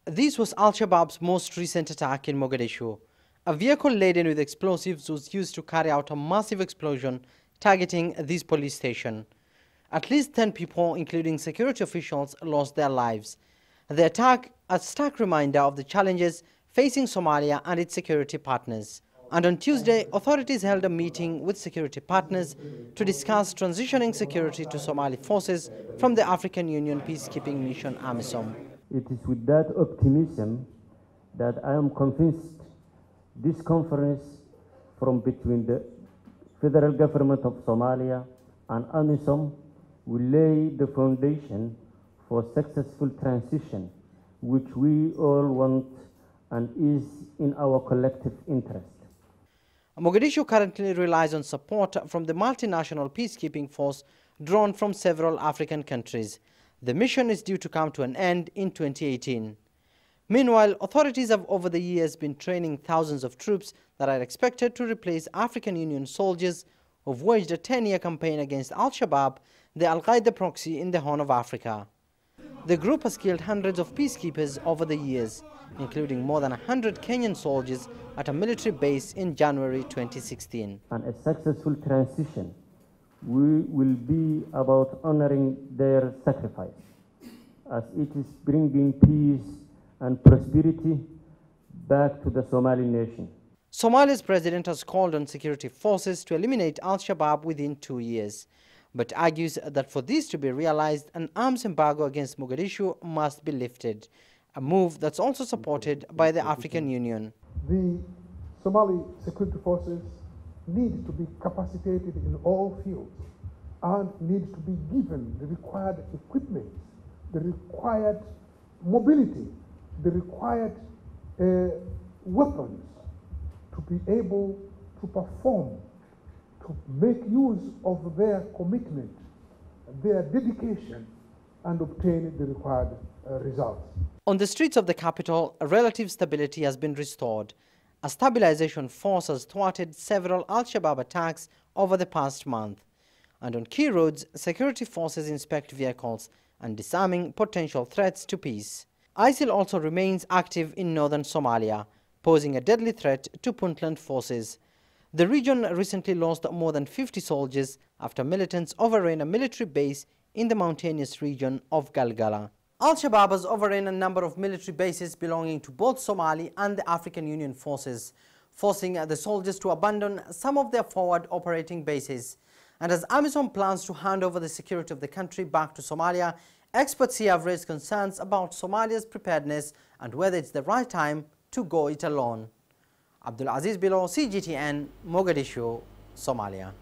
This was Al-Shabaab's most recent attack in Mogadishu. A vehicle laden with explosives was used to carry out a massive explosion targeting this police station. At least 10 people, including security officials, lost their lives. The attack, a stark reminder of the challenges facing Somalia and its security partners. And on Tuesday, authorities held a meeting with security partners to discuss transitioning security to Somali forces from the African Union peacekeeping mission AMISOM. It is with that optimism that I am convinced this conference from between the federal government of Somalia and AMISOM will lay the foundation for successful transition, which we all want and is in our collective interest. Mogadishu currently relies on support from the multinational peacekeeping force drawn from several African countries. The mission is due to come to an end in 2018. Meanwhile, authorities have over the years been training thousands of troops that are expected to replace African Union soldiers who've waged a 10-year campaign against Al-Shabaab, the Al-Qaeda proxy in the Horn of Africa. The group has killed hundreds of peacekeepers over the years, including more than 100 Kenyan soldiers at a military base in January 2016. And a successful transition will be about honoring their sacrifice, as it is bringing peace and prosperity back to the Somali nation. Somalia's president has called on security forces to eliminate Al-Shabaab within 2 years, but argues that for this to be realized, an arms embargo against Mogadishu must be lifted, a move that's also supported by the African Union. The Somali security forces need to be capacitated in all fields and need to be given the required equipment, the required mobility, the required weapons to be able to perform, to make use of their commitment, their dedication, and obtain the required results. On the streets of the capital, relative stability has been restored. A stabilization force has thwarted several Al-Shabaab attacks over the past month. And on key roads, security forces inspect vehicles and disarming potential threats to peace. ISIL also remains active in northern Somalia, posing a deadly threat to Puntland forces. The region recently lost more than 50 soldiers after militants overran a military base in the mountainous region of Galgala. Al-Shabaab has overrun a number of military bases belonging to both Somali and the African Union forces, forcing the soldiers to abandon some of their forward operating bases. And as AMISOM plans to hand over the security of the country back to Somalia, experts here have raised concerns about Somalia's preparedness and whether it's the right time to go it alone. Abdulaziz, Billow, CGTN, Mogadishu, Somalia.